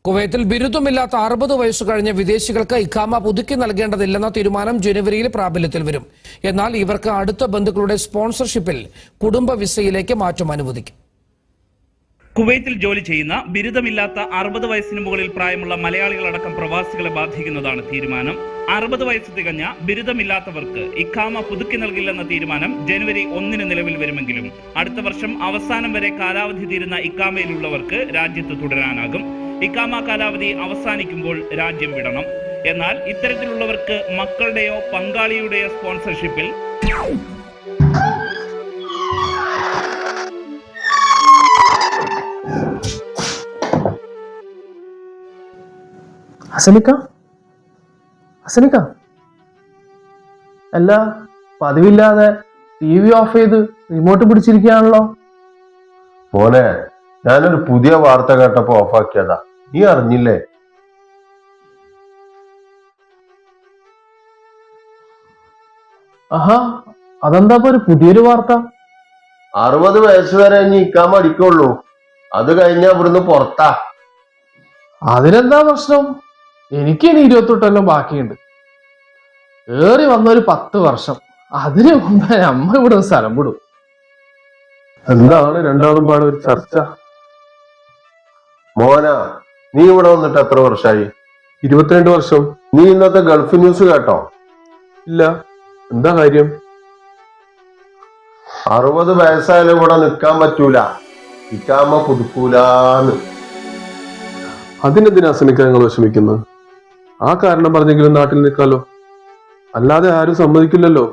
കുവൈത്തിൽ ബിരുദമില്ലാത്ത 60 വയസ്സ് കഴിഞ്ഞ വിദേശികൾക്ക് ഇഖാമ പുതുക്കി നൽകേണ്ടതില്ലെന്ന തീരുമാനം ജനുവരിയിൽ പ്രാബല്യത്തിൽ വരും. എന്നാൽ ഇവർക്ക് അടുത്ത ബന്ധുക്കളുടെ സ്പോൺസർഷിപ്പിൽ കുടുംബ വിസയിലേക്ക് മാറ്റം അനുവദിക്കും. കുവൈത്തിൽ ജോലി ചെയ്യുന്ന ബിരുദമില്ലാത്ത 60 വയസ്സിന് മുകളിൽ പ്രായമുള്ള മലയാളികളടക്കം പ്രവാസികളെ ബാധിക്കുന്നതാണ് തീരുമാനം. 60 വയസ്സ് തികഞ്ഞ ബിരുദമില്ലാത്തവർക്ക് ഇഖാമ പുതുക്കി നൽകില്ലെന്ന തീരുമാനം ജനുവരി 1 നിലവിൽ വരുമെങ്കിലും അടുത്ത വർഷം അവസാനം വരെ കാലാവധി തീരുന്ന ഇഖാമയിലുള്ളവർക്ക് രാജ്യത്ത് തുടരാനാകും. ഇഖാമ കാലാവധി അവസാനിക്കുമ്പോൾ രാജ്യം വിടണം. എന്നാൽ ഇത്തരത്തിലുള്ളവർക്ക് മക്കളുടെയോ പങ്കാളിയുടെയോ സ്പോൺസർഷിപ്പിൽ അല്ല, പതിവില്ലാതെ TV ഓഫ് ചെയ്ത് റിമോട്ട് പിടിച്ചിരിക്കുകയാണല്ലോ. മോനെ, ഞാനൊരു പുതിയ വാർത്ത കേട്ടപ്പോ ഓഫാക്കിയതാ. നീ അറിഞ്ഞില്ലേ? ആഹാ, അതെന്താ ഒരു പുതിയൊരു വാർത്ത? 60 വയസ്സ് വരെ ഇനി ഇഖാമ അടിക്കുള്ളൂ. അത് കഴിഞ്ഞാ ഇവിടുന്ന് പുറത്താ. അതിനെന്താ പ്രശ്നം? എനിക്ക് ഇനി 28 ബാക്കിയുണ്ട്. ഏറി വന്നൊരു 10 വർഷം. അതിന് മുമ്പേ അമ്മ ഇവിടെ സ്ഥലം വിടും. എന്താണ് രണ്ടാളും പാടെ ഒരു ചർച്ച? മോനാ, നീ ഇവിടെ വന്നിട്ട് എത്ര വർഷമായി? 22 വർഷം. നീ ഇന്നത്തെ ഗൾഫ് ന്യൂസ് കേട്ടോ? ഇല്ല, എന്താ കാര്യം? 60 വയസ്സായാലും ഇവിടെ നിൽക്കാൻ പറ്റൂല, ഇഖാമ പുതുക്കൂലാന്ന്. അതിനെന്തിനാ ശ്രമിക്കാൻ നിങ്ങൾ വിഷമിക്കുന്നത്? ആ കാരണം പറഞ്ഞെങ്കിലും നാട്ടിൽ നിൽക്കാലോ. അല്ലാതെ ആരും സമ്മതിക്കില്ലല്ലോ.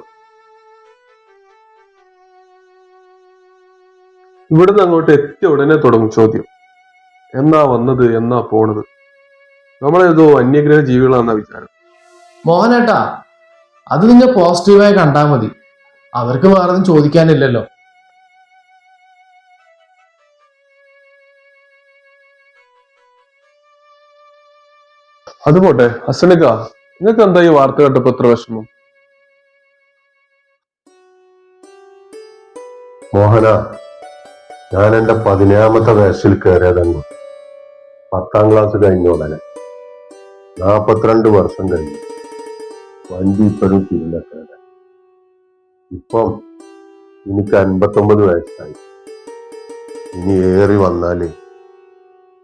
ഇവിടുന്ന് അങ്ങോട്ട് എത്തിയ ഉടനെ തുടങ്ങും ചോദ്യം. എന്നാ വന്നത്, എന്നാ പോണത്? നമ്മളേതോ അന്യഗ്രഹ ജീവികളാണെന്ന വിചാരം. മോഹനേട്ടാ, അത് നിങ്ങൾ പോസിറ്റീവായി കണ്ടാ മതി. അവർക്ക് വേറൊന്നും ചോദിക്കാനില്ലല്ലോ. അതുപോട്ടെ, ഹസനിക്ക, നിങ്ങൾക്ക് എന്താ ഈ വാർത്ത കേട്ടപ്പോ എത്ര വിഷമം? മോഹന, ഞാൻ എന്റെ 17ാമത്തെ വയസ്സിൽ കയറിയതങ്ങ് 10ാം ക്ലാസ് കഴിഞ്ഞ ഉടനെ 42 വർഷം കഴിഞ്ഞു. വണ്ടി ഇപ്പോഴും തിരിഞ്ഞ. ഇപ്പം എനിക്ക് 59 വയസ്സായി. ഇനി ഏറി വന്നാല്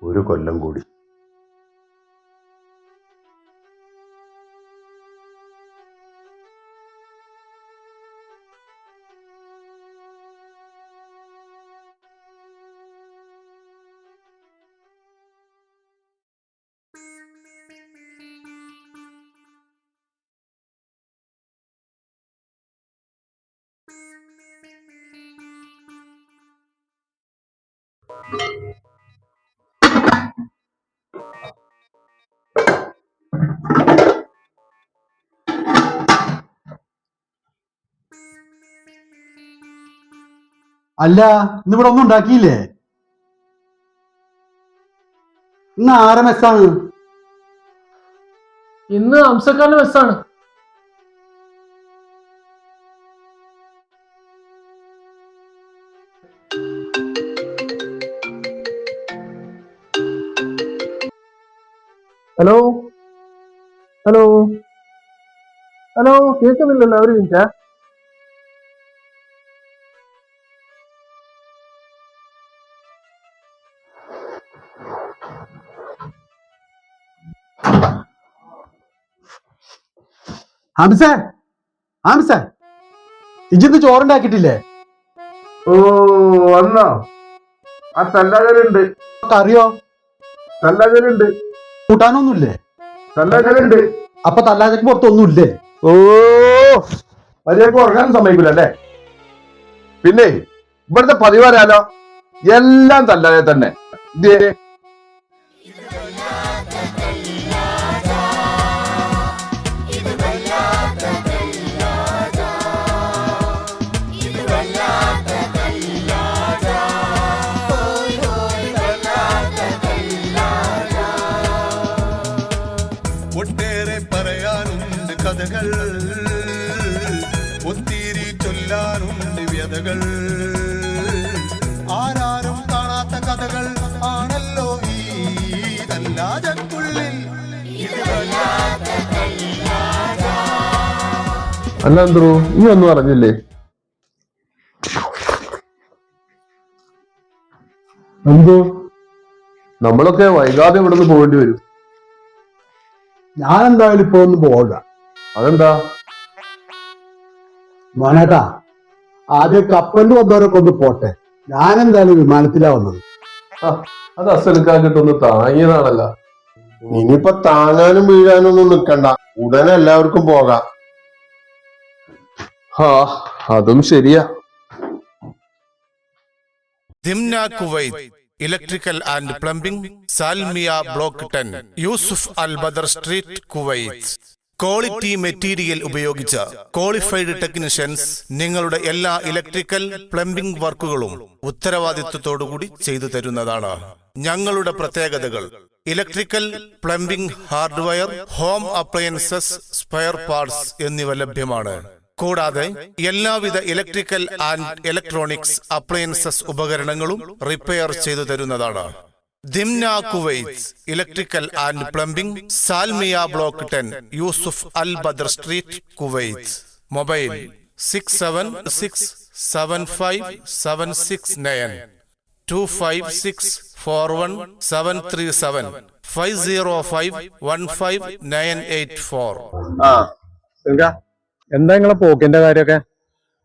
1 കൊല്ലം കൂടി. അല്ല, ഇന്നിവിടെ ഒന്നും ഉണ്ടാക്കിയില്ലേ? ഇന്ന് ആരെ മെസ്സാണ്? ഇന്ന് അംസക്കാരന്റെ മെസ്സാണ്. ഹലോ ഹലോ ഹലോ, കേൾക്കുന്നില്ലല്ലോ. ഒരു മിനിറ്റാ. ഹംസേ, ഇജിന്ന് ചോറുണ്ടാക്കിട്ടില്ലേ? ഓ, വന്നോ? ആ തല്ലാജലുണ്ട്. കറിയോ? തല്ലാജലുണ്ട്. കൂട്ടാനൊന്നുമില്ലേ? തല്ലാജലുണ്ട്. അപ്പൊ തല്ലാജക്ക് പുറത്തൊന്നുമില്ലേ? ഓ, മര്യാദക്ക് ഉറങ്ങാൻ സമ്മതിക്കില്ല അല്ലേ? പിന്നെ ഇവിടുത്തെ പതിവാരാലോ, എല്ലാം തല്ലാതെ തന്നെ. ഒട്ടേറെ പറയാനുണ്ട് കഥകൾ, ഒത്തിരി ചൊല്ലാനുണ്ട് വ്യതകൾ. ആരാരും കാണാത്ത കഥകൾ ആണല്ലോ ഈ തല്ലാജ. അല്ല എന്തോ നീ ഒന്നും അറിഞ്ഞില്ലേ? എന്തോ? നമ്മളൊക്കെ വൈകാതെ ഇവിടുന്ന് പോകേണ്ടി വരും. ഞാൻ എന്തായാലും ഇപ്പൊ ഒന്ന് പോകാം. അതെന്താ? മോനേട്ടാ, ആദ്യം കപ്പലിൽ വന്നവരൊക്കെ ഒന്ന് പോട്ടെ. ഞാൻ എന്തായാലും വിമാനത്തിലാ വന്നത്. അത് അസലിക്കാക്കിട്ടൊന്ന് താങ്ങിയതാണല്ലോ. ഇനിയിപ്പൊ താങ്ങാനും വീഴാനും ഒന്നും നിക്കണ്ട, ഉടനെ എല്ലാവർക്കും പോകാം. അതും ശരിയാ. Dimna Kuwait electrical and plumbing, Salmiya block 10, Yusuf Al Badar street, Kuwait. Quality material ഉപയോഗിച്ച് ക്വാളിഫൈഡ് ടെക്നീഷ്യൻസ് നിങ്ങളുടെ എല്ലാ ഇലക്ട്രിക്കൽ പ്ലംബിംഗ് വർക്കുകളും ഉത്തരവാദിത്വത്തോടുകൂടി ചെയ്തു തരുന്നതാണ്. ഞങ്ങളുടെ പ്രത്യേകതകൾ: electrical, plumbing, hardware, home appliances, spare parts എന്നിവ ലഭ്യമാണ്. കൂടാതെ എല്ലാവിധ ഇലക്ട്രിക്കൽ ആൻഡ് ഇലക്ട്രോണിക്സ് അപ്ലയൻസസ് ഉപകരണങ്ങളും റിപ്പയർ ചെയ്തു തരുന്നതാണ്. Dimna Kuwait electrical and plumbing, Salmiya block 10, Yusuf Al Badar street, Kuwait. Mobile 67675769 25641 505159884. എന്താ നിങ്ങളെ പോക്കിന്റെ കാര്യമൊക്കെ?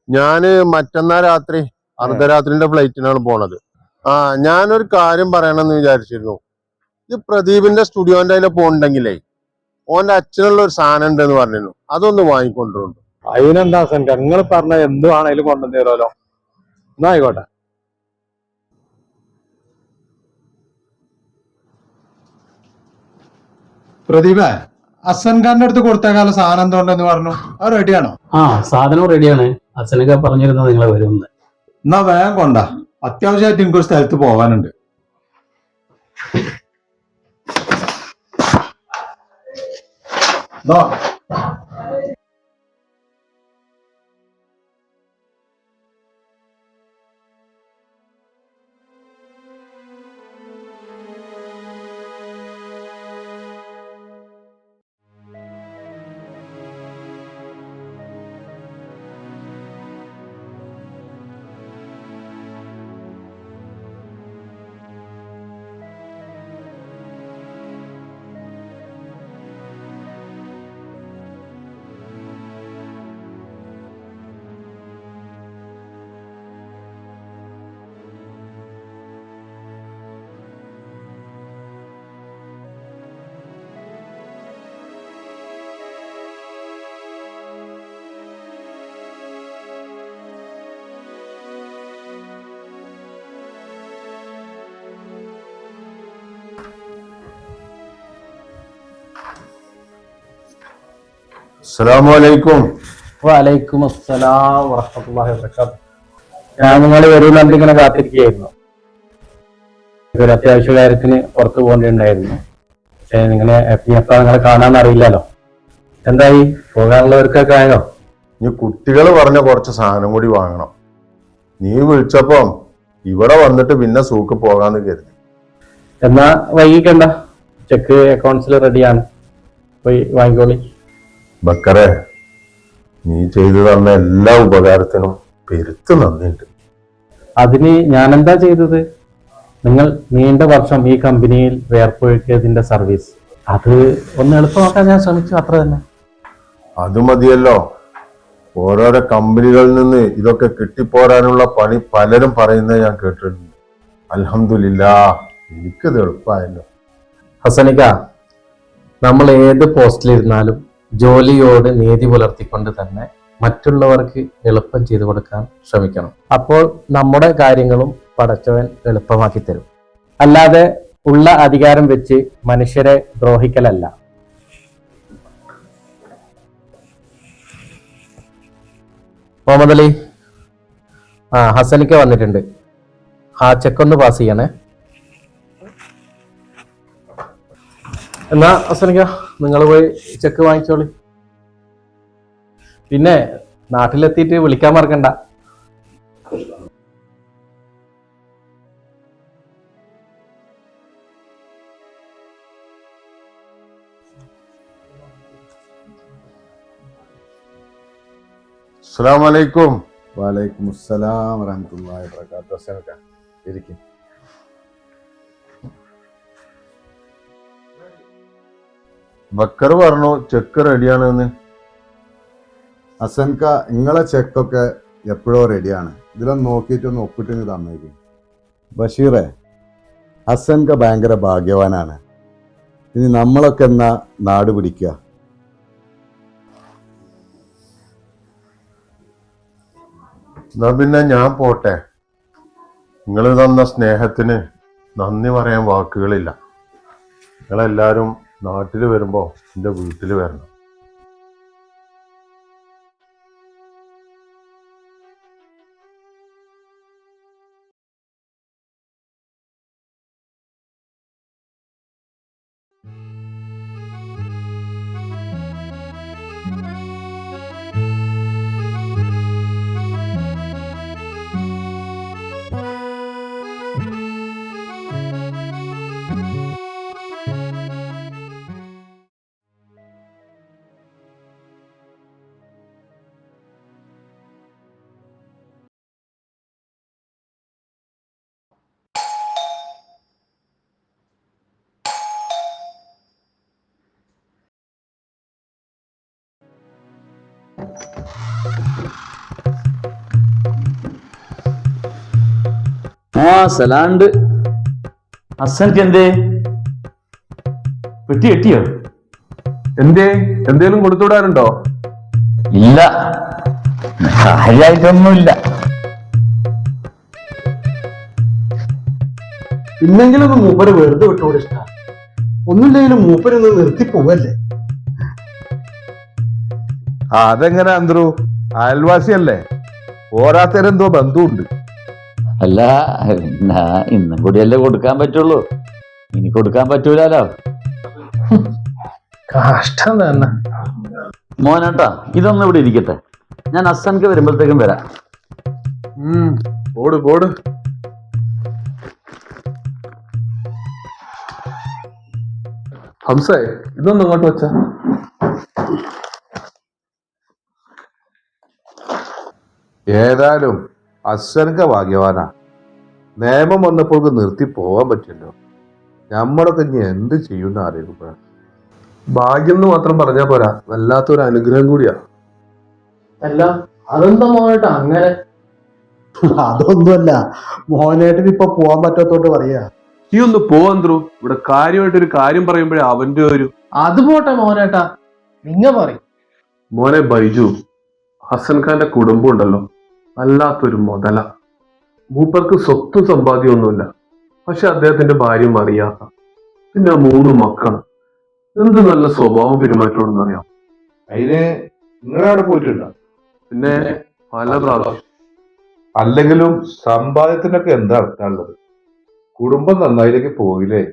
ഞാന് മറ്റന്നാ രാത്രി അർദ്ധരാത്രിന്റെ ഫ്ലൈറ്റിനാണ് പോണത്. ഞാനൊരു കാര്യം പറയണമെന്ന് വിചാരിച്ചിരുന്നു. ഈ പ്രദീപിന്റെ സ്റ്റുഡിയോന്റെ അതിലെ പോണ്ടെങ്കിലേ ഓന്റെ അച്ഛനുള്ള ഒരു സാധനം ഉണ്ടെന്ന് പറഞ്ഞിരുന്നു, അതൊന്ന് വാങ്ങിക്കൊണ്ടുണ്ട്. അതിനെന്താ സെൻക, നിങ്ങൾ പറഞ്ഞ എന്തുവാണേലും കൊണ്ടുവന്നു തരുമല്ലോ. എന്നാ ആയിക്കോട്ടെ. പ്രദീപ, അസൻ ഖാന്റെ അടുത്ത് കൊടുത്തേക്കാല സാധനം എന്തുകൊണ്ടെന്ന് പറഞ്ഞു, അത് റെഡിയാണോ? സാധനം റെഡിയാണ്. അച്ഛനൊക്കെ പറഞ്ഞിരുന്നത് നിങ്ങൾ വരുമെന്ന്. എന്നാ വേഗം കൊണ്ടാ, അത്യാവശ്യമായിട്ട് എനിക്കൊരു സ്ഥലത്ത് പോകാനുണ്ട്. അസ്സലാമു അലൈക്കും. വലൈക്കും അസ്സലാം വറഹ്മത്തുള്ളാഹി വബറകാതുഹു. ഞാൻ നിങ്ങൾ വരുന്നുണ്ട് ഇങ്ങനെ കാത്തിരിക്കുകയായിരുന്നു. ഒരു അത്യാവശ്യ കാര്യത്തിന് പുറത്തു പോകേണ്ടിണ്ടായിരുന്നു. പക്ഷെ നിങ്ങളെ എപ്പോഴാണ് നിങ്ങളെ കാണാൻ അറിയില്ലല്ലോ. എന്തായി, പോകാനുള്ളവർക്കൊക്കെ ആയോ? ഇനി കുട്ടികൾ പറഞ്ഞ കുറച്ച് സാധനം കൂടി വാങ്ങണം. നീ വിളിച്ചപ്പം ഇവിടെ വന്നിട്ട് പിന്നെ സൂക്ക് പോകാന്ന് കരുതി. എന്നാ വൈകിക്കണ്ട, ചെക്ക് അക്കൗണ്ട്സിൽ റെഡിയാണ്, പോയി വാങ്ങിക്കോളി. ബക്കറെ, നീ ചെയ്തു തന്ന എല്ലാ ഉപകാരത്തിനും പെരുത്ത് നന്ദിയുണ്ട്. അതിന് ഞാനെന്താ ചെയ്തത്? നിങ്ങൾ നീണ്ട വർഷം ഈ കമ്പനിയിൽ വേർപ്പൊഴുക്കിയതിന്റെ സർവീസ്, അത് ഒന്ന് എളുപ്പമാക്കാൻ ഞാൻ ശ്രമിച്ചു, അത്ര തന്നെ. അത് മതിയല്ലോ. ഓരോരോ കമ്പനികളിൽ നിന്ന് ഇതൊക്കെ കിട്ടിപ്പോരാനുള്ള പണി പലരും പറയുന്നത് ഞാൻ കേട്ടിട്ടുണ്ട്. അൽഹംദുലില്ലാ, എനിക്കത് എളുപ്പമായല്ലോ. ഹസനിക്ക, നമ്മൾ ഏത് പോസ്റ്റിലിരുന്നാലും ജോലിയോട് നീതി പുലർത്തിക്കൊണ്ട് തന്നെ മറ്റുള്ളവർക്ക് എളുപ്പം ചെയ്തു കൊടുക്കാൻ ശ്രമിക്കണം. അപ്പോൾ നമ്മുടെ കാര്യങ്ങളും പടച്ചവൻ എളുപ്പമാക്കി തരും. അല്ലാതെ ഉള്ള അധികാരം വെച്ച് മനുഷ്യരെ ദ്രോഹിക്കലല്ല. മുഹമ്മദ് അലി, ഹസനിക്ക വന്നിട്ടുണ്ട്. ആ ചെക്കൊന്ന് പാസ് ചെയ്യണേ. എന്നാ ഹസനിക്ക, നിങ്ങൾ പോയി ചെക്ക് വാങ്ങിച്ചോളി. പിന്നെ നാട്ടിലെത്തിയിട്ട് വിളിക്കാൻ മറക്കണ്ട. അസ്സലാമു അലൈക്കും. വലൈക്കും അസ്സലാം വറഹ്മത്തുള്ളാഹി വബറകാതുഹു. ഇരിക്കും. ബക്കർ പറഞ്ഞു ചെക്ക് റെഡിയാണെന്ന്. ഹസൻക, നിങ്ങളെ ചെക്കൊക്കെ എപ്പോഴോ റെഡിയാണ്. ഇതിലൊന്ന് നോക്കിയിട്ടൊന്ന് ഒപ്പിട്ട് തന്നേക്കും. ബഷീറെ, ഹസൻക ഭയങ്കര ഭാഗ്യവാനാണ്. ഇനി നമ്മളൊക്കെ എന്നാ നാട് പിടിക്കുക. എന്നാ പിന്നെ ഞാൻ പോട്ടെ. നിങ്ങൾ തന്ന സ്നേഹത്തിന് നന്ദി പറയാൻ വാക്കുകളില്ല. നിങ്ങളെല്ലാരും നാട്ടിൽ വരുമ്പോ എൻ്റെ വീട്ടിൽ വരണം. സലാണ്ട്. ഹസൻക്ക് എന്തേ പെട്ടി കെട്ടിയോ? എന്തേലും കൊടുത്തുവിടാനുണ്ടോ? ഇല്ല, കാര്യമായിട്ടൊന്നുമില്ല. പിന്നെങ്കിലും മൂപ്പര് വെറുതെ വിട്ടോട് ഇഷ്ടം. ഒന്നുമില്ലെങ്കിലും മൂപ്പരൊന്ന് നിർത്തി പോവല്ലേ. അതെങ്ങനെ അന്ത്രു? അയൽവാസിയല്ലേ, പോരാത്തരെന്തോ ബന്ധുണ്ട്. അല്ല, ഇന്നും കൂടിയല്ലേ കൊടുക്കാൻ പറ്റുള്ളൂ, ഇനി കൊടുക്കാൻ പറ്റൂലോ. കഷ്ടം തന്നെ. മോനേട്ടാ, ഇതൊന്നും ഇവിടെ ഇരിക്കട്ടെ, ഞാൻ ഹസൻക്ക് വരുമ്പോഴത്തേക്കും വരാം. പോട്. ഹംസേ, ഇതൊന്നും ഇങ്ങോട്ട് വെച്ച. ഏതായാലും ഹസൻക ഭാഗ്യവാനാ. നിയമം വന്നപ്പോൾ നിർത്തി പോവാൻ പറ്റില്ലോ. നമ്മളൊക്കെ ഇനി എന്ത് ചെയ്യുന്ന അറിയുമ്പോഴാണ്. ഭാഗ്യം എന്ന് മാത്രം പറഞ്ഞാ പോരാ, വല്ലാത്തൊരു അനുഗ്രഹം കൂടിയാ. അല്ല, അതെന്താ മോനേട്ട അങ്ങനെ? അതൊന്നുമല്ല, മോനേട്ടന് ഇപ്പൊ പോവാൻ പറ്റാത്തോണ്ട് പറയാ. ഈ ഒന്ന് പോവന്ത്രു, ഇവിടെ കാര്യമായിട്ടൊരു കാര്യം പറയുമ്പോഴേ അവന്റെ ഒരു. അത് പോട്ടെ മോനേട്ടാ, നിങ്ങ പറയും. മോനെ ബൈജു, ഹസൻ ഖാന്റെ കുടുംബം ഉണ്ടല്ലോ, വല്ലാത്തൊരു മുതല. മൂപ്പർക്ക് സ്വത്തും സമ്പാദ്യമൊന്നുമില്ല, പക്ഷെ അദ്ദേഹത്തിന്റെ ഭാര്യ അറിയാത്ത, പിന്നെ 3 മക്കള്. എന്ത് നല്ല സ്വഭാവം പെരുമാറ്റമാണെന്ന് അറിയാം. അതിന് നിങ്ങളവിടെ പോയിട്ടുണ്ടോ? പിന്നെ പല പ്രാവശ്യം. അല്ലെങ്കിലും സമ്പാദ്യത്തിനൊക്കെ എന്താ അർത്ഥമുള്ളത്? കുടുംബം നന്നായിലേക്ക് പോയില്ലേ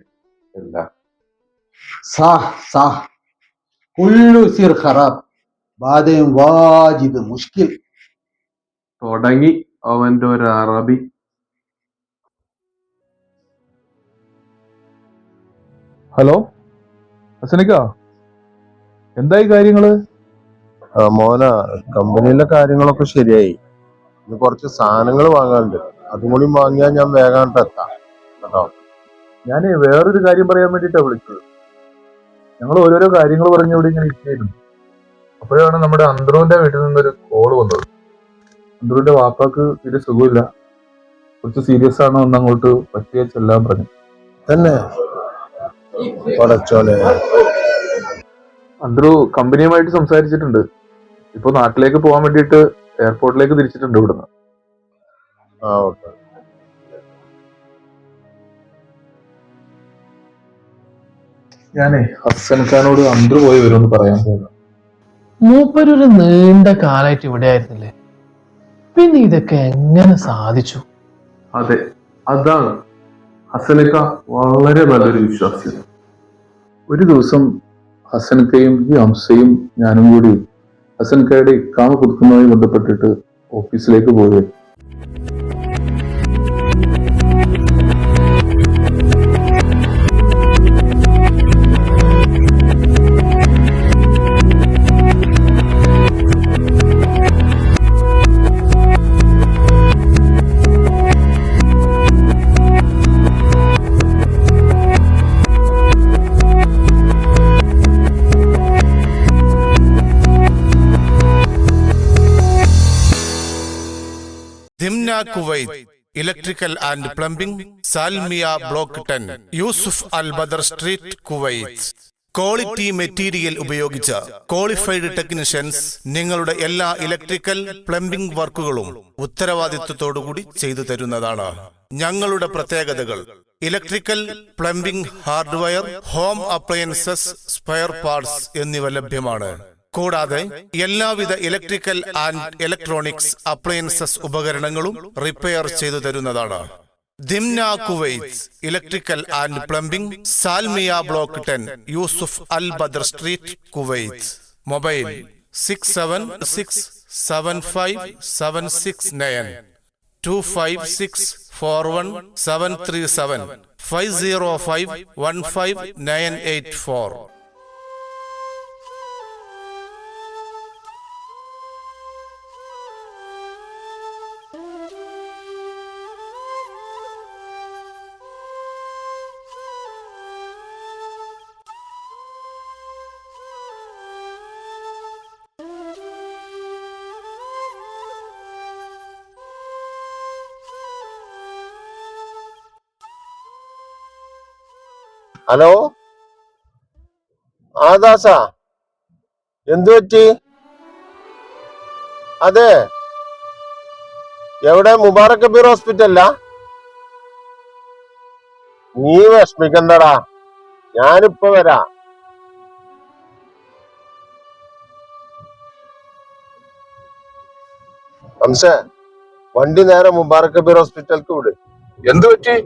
എല്ലാം. കുല്ലു സിർ ഖറാബ് ബാദയും വാജിദ് മുഷ്കിൽ. തുടങ്ങി അവന്റെ ഒരു അറബി. ഹലോ ഹസനിക്ക, എന്തായി കാര്യങ്ങള്? മോന, കമ്പനിയിലെ കാര്യങ്ങളൊക്കെ ശരിയായി. ഇന്ന് കുറച്ച് സാധനങ്ങൾ വാങ്ങാനുണ്ട്, അതും കൂടി വാങ്ങിയാൽ ഞാൻ വേഗം എത്താം കേട്ടോ. ഞാൻ വേറൊരു കാര്യം പറയാൻ വേണ്ടിട്ടാ വിളിച്ചത്. ഞങ്ങൾ ഓരോരോ കാര്യങ്ങൾ പറഞ്ഞവിടെ ഇങ്ങനെ ഇരിക്കുന്നു. അപ്പോഴാണ് നമ്മുടെ അന്ത്രുവിന്റെ വീട്ടിൽ നിന്നൊരു കോള് വന്നത്. അന്ത്രുവിന്റെ വാപ്പാക്ക് തീരെ സുഖമില്ല, കുറച്ച് സീരിയസ് ആണ്, ഒന്ന് അങ്ങോട്ട് പറ്റിയ ചെല്ലാൻ പറഞ്ഞു. തന്നെ അന്ത്രു കമ്പനിയുമായിട്ട് സംസാരിച്ചിട്ടുണ്ട്. ഇപ്പൊ നാട്ടിലേക്ക് പോകാൻ വേണ്ടിയിട്ട് എയർപോർട്ടിലേക്ക് തിരിച്ചിട്ടുണ്ട് ഇവിടുന്ന്. ഓക്കെ. ഞാനേ ഹസൻ ഖാനോട് അന്ത്രു പോയി വരുമെന്ന് പറയാൻ പോകുന്നു. മൂപ്പരൊരു നീണ്ട കാലായിട്ട് ഇവിടെ ആയിരുന്നില്ലേ, പിന്നെ ഇതൊക്കെ എങ്ങനെ സാധിച്ചു? അതെ, അതാണ് ഹസനക്ക വളരെ നല്ലൊരു വിശ്വാസിയാണ്. ഒരു ദിവസം ഹസനക്കയും ഈ ഹംസയും ഞാനും കൂടി ഹസൻകയുടെ ഇക്കാമ പുതുക്കുന്നതുമായി ബന്ധപ്പെട്ടിട്ട് ഓഫീസിലേക്ക് പോയി. Dimna Kuwait electrical and plumbing, Salmiya block 10, Yusuf Al Badar street, Kuwait. Quality material ഉപയോഗിച്ച ക്വാളിഫൈഡ് ടെക്നീഷ്യൻസ് നിങ്ങളുടെ എല്ലാ ഇലക്ട്രിക്കൽ പ്ലംബിംഗ് വർക്കുകളും ഉത്തരവാദിത്വത്തോടുകൂടി ചെയ്തു തരുന്നതാണ്. ഞങ്ങളുടെ പ്രത്യേകതകൾ: electrical, plumbing, hardware, home appliances, spare parts എന്നിവ ലഭ്യമാണ്. കൂടാതെ എല്ലാവിധ ഇലക്ട്രിക്കൽ ആൻഡ് ഇലക്ട്രോണിക്സ് അപ്ലയൻസസ് ഉപകരണങ്ങളും റിപ്പയർ ചെയ്തു തരുന്നതാണ്. Dimna Kuwait electrical and plumbing, Salmiya block 10, Yusuf Al Badar street, Kuwait. Mobile 6767576769 25641 737 505 15984. Hello, ദാസാ, എന്തു പറ്റി? അതെ, എവിടെ? മുബാറക് കബീർ ഹോസ്പിറ്റലിലാ? നീ വിഷമിക്കണ്ടടാ, ഞാനിപ്പോ വരാം. ഹംസേ, വണ്ടി നേരെ മുബാറക് കബീർ ഹോസ്പിറ്റലിലേക്ക് വിട്. എന്തു പറ്റി?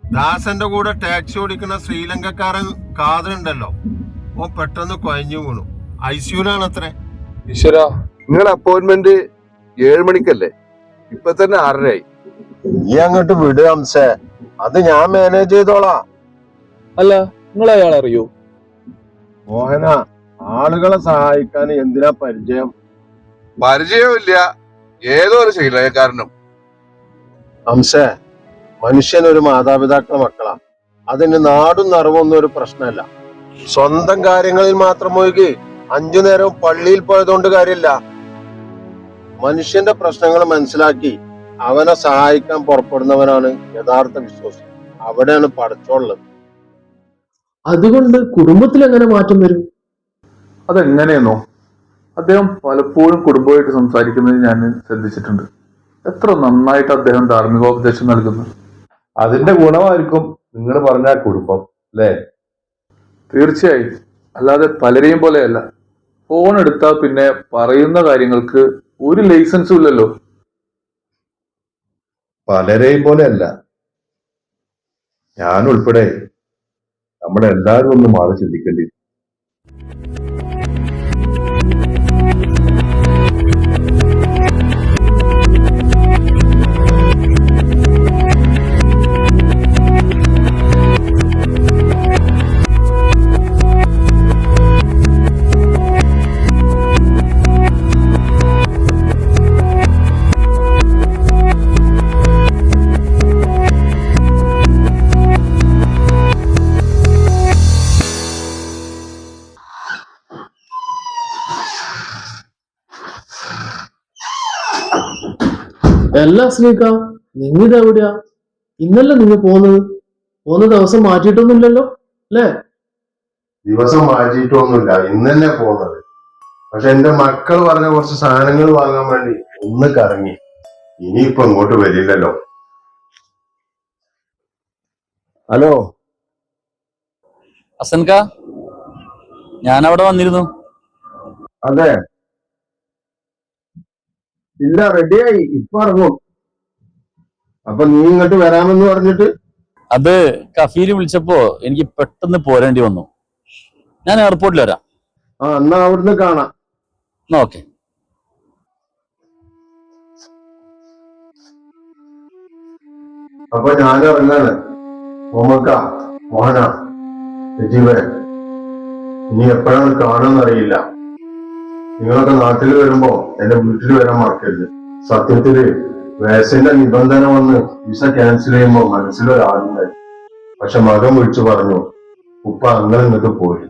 ദാസന്റെ കൂടെ ടാക്സി ഓടിക്കുന്ന ശ്രീലങ്കക്കാരൻ കാതറുണ്ടല്ലോ, ഓൻ പെട്ടെന്ന് കുഴഞ്ഞു വീണു. ICUലാണ് അത്രേ. ഈശ്വര, നിങ്ങളുടെ അപ്പോയിന്റ്മെന്റ് 7 മണിക്കല്ലേ? ഇപ്പൊ തന്നെ 6:30. നീ അങ്ങോട്ട് വിട് ഹംസേ, അത് ഞാൻ മാനേജ് ചെയ്തോളാം. അല്ല, നിങ്ങൾ അയാൾ അറിയോ? മോഹന, ആളുകളെ സഹായിക്കാൻ എന്തിനാ പരിചയം? പരിചയമില്ല, ഏതോ ഒരു ശ്രീലങ്കക്കാരനും. ഹംസേ, മനുഷ്യൻ ഒരു മാതാപിതാക്കളെ മക്കളാ. അതിന് നാടും നിറവൊന്നും ഒരു പ്രശ്നമല്ല. സ്വന്തം കാര്യങ്ങളിൽ മാത്രം പോയി 5 നേരവും പള്ളിയിൽ പോയതുകൊണ്ട് കാര്യമില്ല. മനുഷ്യന്റെ പ്രശ്നങ്ങൾ മനസ്സിലാക്കി അവനെ സഹായിക്കാൻ പുറപ്പെടുന്നവനാണ് യഥാർത്ഥ വിശ്വാസി. അവിടെയാണ് പടച്ചോളുള്ളത്. അതുകൊണ്ട് കുടുംബത്തിൽ എങ്ങനെ മാറ്റം വരും? അതെങ്ങനെയെന്നോ, അദ്ദേഹം പലപ്പോഴും കുടുംബമായിട്ട് സംസാരിക്കുന്നത് ഞാൻ ശ്രദ്ധിച്ചിട്ടുണ്ട്. എത്ര നന്നായിട്ട് അദ്ദേഹം ധാർമ്മികോപദേശം നൽകുന്നു. അതിന്റെ ഗുണമായിരിക്കും നിങ്ങൾ പറഞ്ഞ കുടുംബം, അല്ലേ? തീർച്ചയായും. അല്ലാതെ പലരെയും പോലെയല്ല. ഫോൺ എടുത്താൽ പിന്നെ പറയുന്ന കാര്യങ്ങൾക്ക് ഒരു ലൈസൻസും ഇല്ലല്ലോ. പലരെയും പോലെ അല്ല, ഞാൻ ഉൾപ്പെടെ നമ്മുടെ എല്ലാവരും ഒന്ന് മാറി ചിന്തിക്കേണ്ടി. എല്ലാ സ്നേഹിക്ക, നിങ്ങൾ ഇതെവിടെയാ? ഇന്നല്ലേ നിങ്ങൾ പോകുന്ന ദിവസം മാറ്റിയിട്ടൊന്നുമില്ലല്ലോ, അല്ലേ? ദിവസം മാറ്റിയിട്ടൊന്നുമില്ല, ഇന്ന് തന്നെ പോകുന്നത്. പക്ഷെ എന്റെ മക്കൾ പറഞ്ഞ കുറച്ച് സാധനങ്ങൾ വാങ്ങാൻ വേണ്ടി ഒന്ന് കറങ്ങി. ഇനിയിപ്പോ ഇങ്ങോട്ട് വരില്ലല്ലോ. ഹലോ ഹസൻക, ഞാൻ അവിടെ വന്നിരുന്നു. അതെ, ഇല്ല, റെഡിയായി, ഇപ്പൊ ഇറങ്ങും. അപ്പൊ നീ ഇങ്ങോട്ട് വരാമെന്ന് പറഞ്ഞിട്ട്? അത് കഫീല് വിളിച്ചപ്പോ എനിക്ക് പെട്ടെന്ന് പോരേണ്ടി വന്നു. ഞാൻ എയർപോർട്ടിൽ വരാം. എന്നാ അവിടുന്ന് കാണാം. ഓക്കെ. അപ്പൊ ഞാൻ ഇറങ്ങാണ്. മോഹന, ജീവൻ, ഇനി എപ്പോഴാണ് കാണുമെന്നറിയില്ല. നിങ്ങളൊക്കെ നാട്ടിൽ വരുമ്പോ എന്റെ വീട്ടിൽ വരാൻ മറക്കരുത്. സത്യത്തില് വയസ്സിന്റെ നിബന്ധന വന്ന് വിസ ക്യാൻസൽ ചെയ്യുമ്പോ മനസ്സിലൊരാളുണ്ടായി. പക്ഷെ മകൻ വിളിച്ചു പറഞ്ഞു, ഉപ്പ അങ്ങനെ ഇങ്ങോട്ട് പോയി.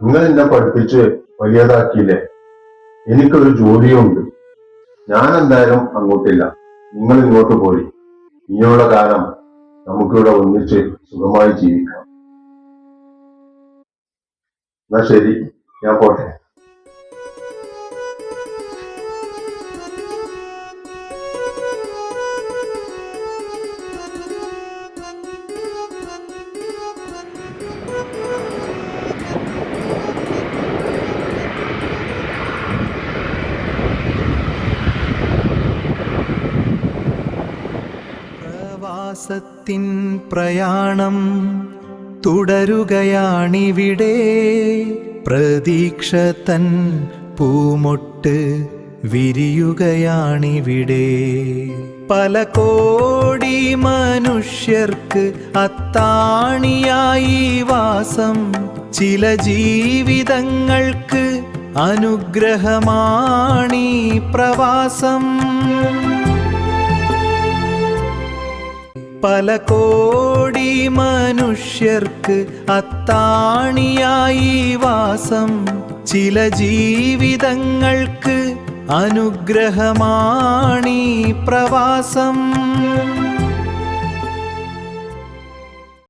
നിങ്ങൾ എന്നെ പഠിപ്പിച്ച് വലിയതാക്കിയില്ലേ, എനിക്കൊരു ജോലിയുണ്ട്. ഞാൻ എന്തായാലും അങ്ങോട്ടില്ല. നിങ്ങൾ ഇങ്ങോട്ട് പോയി. ഇനിയുള്ള കാലം നമുക്കിവിടെ ഒന്നിച്ച് സുഖമായി ജീവിക്കാം. എന്നാ ശരി, ഞാൻ പോട്ടെ. പ്രവാസത്തിൻ പ്രയാണം തുടരുകയാണിവിടെ. പ്രതീക്ഷ തൻ പൂമൊട്ട് വിരിയുകയാണിവിടെ. പല കോടി മനുഷ്യർക്ക് അത്താണിയായി വാസം. ചില ജീവിതങ്ങൾക്ക് അനുഗ്രഹമാണീ പ്രവാസം. പല കോടി മനുഷ്യർക്ക് അത്താണിയായി വാസം. ചില ജീവിതങ്ങൾക്ക് അനുഗ്രഹമാണീ പ്രവാസം.